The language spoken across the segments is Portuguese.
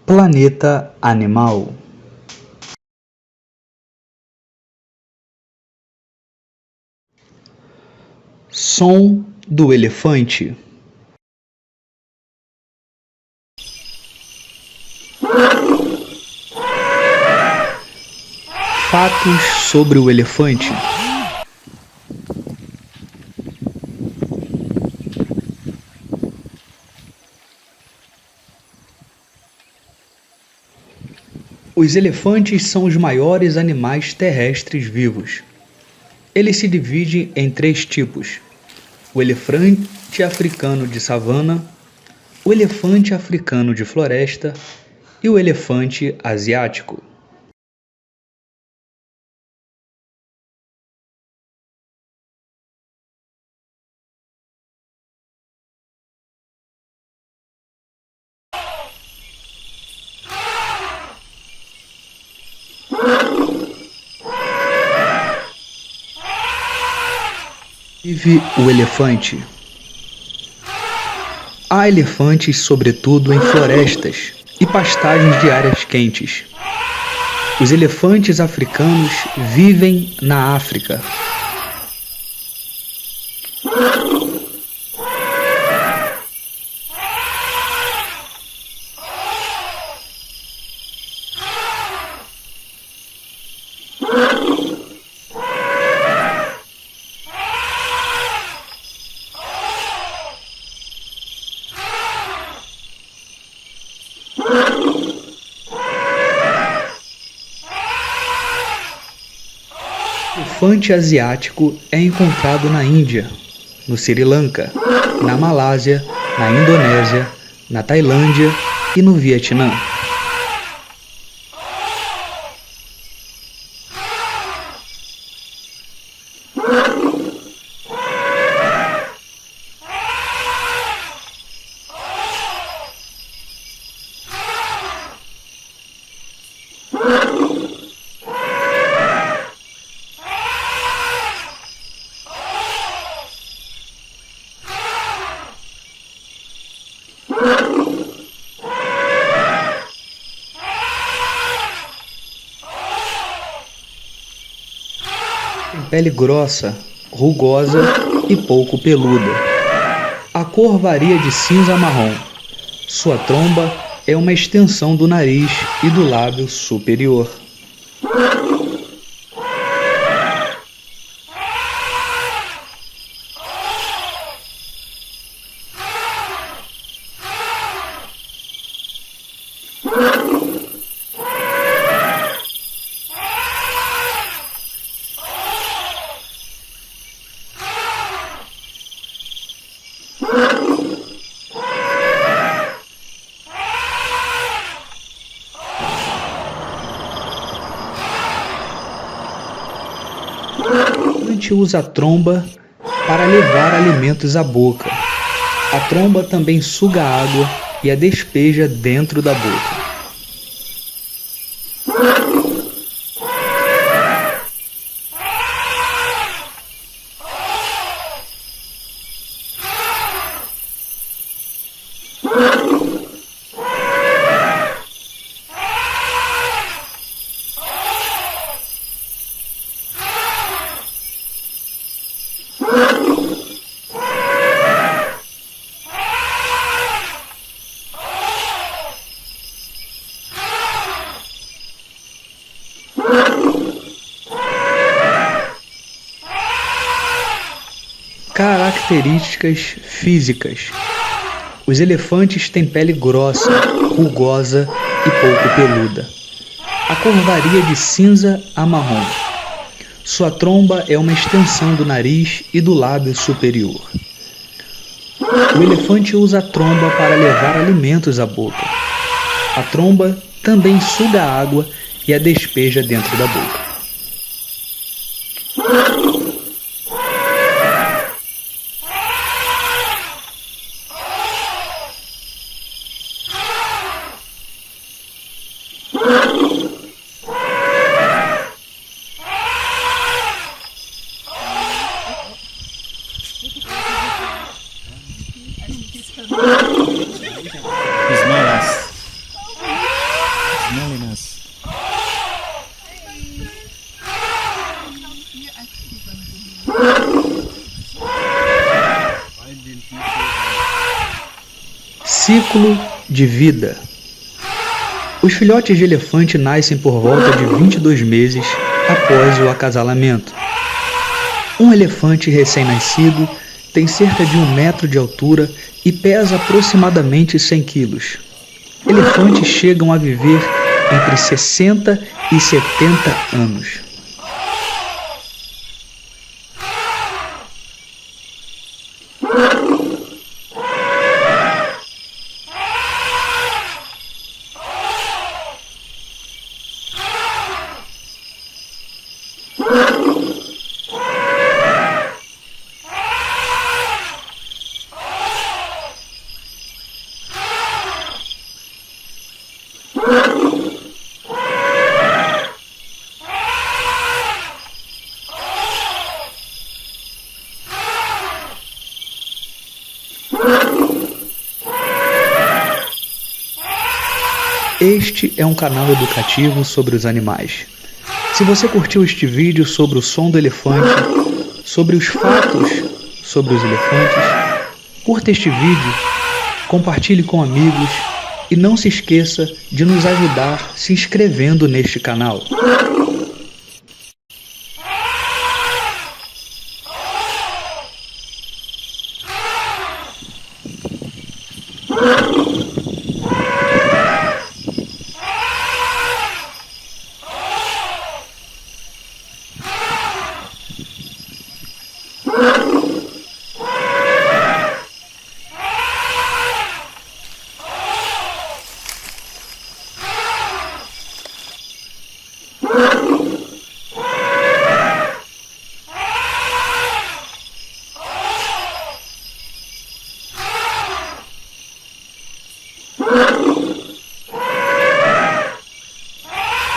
Planeta animal. Som do elefante. Fatos sobre o elefante. Os elefantes são os maiores animais terrestres vivos. Eles se dividem em 3 tipos: o elefante africano de savana, o elefante africano de floresta e o elefante asiático. Vive o elefante. Há elefantes sobretudo em florestas e pastagens de áreas quentes. Os elefantes africanos vivem na África. O elefante asiático é encontrado na Índia, no Sri Lanka, na Malásia, na Indonésia, na Tailândia e no Vietnã. Tem pele grossa, rugosa e pouco peluda. A cor varia de cinza a marrom. Sua tromba é uma extensão do nariz e do lábio superior. O elefante usa a tromba para levar alimentos à boca. A tromba também suga água e a despeja dentro da boca. Características físicas. Os elefantes têm pele grossa, rugosa e pouco peluda. A cor varia de cinza a marrom. Sua tromba é uma extensão do nariz e do lábio superior. O elefante usa a tromba para levar alimentos à boca. A tromba também suga água e a despeja dentro da boca. Ciclo de vida. Os filhotes de elefante nascem por volta de 22 meses após o acasalamento. Um elefante recém-nascido tem cerca de 1 metro de altura e pesa aproximadamente 100 quilos. Elefantes chegam a viver entre 60 e 70 anos. Este é um canal educativo sobre os animais. Se você curtiu este vídeo sobre o som do elefante, sobre os fatos sobre os elefantes, curta este vídeo, compartilhe com amigos e não se esqueça de nos ajudar se inscrevendo neste canal.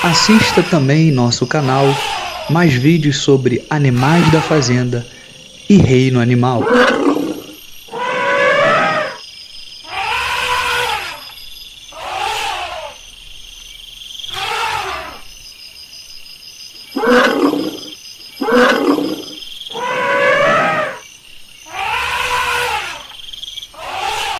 Assista também em nosso canal mais vídeos sobre animais da fazenda e reino animal.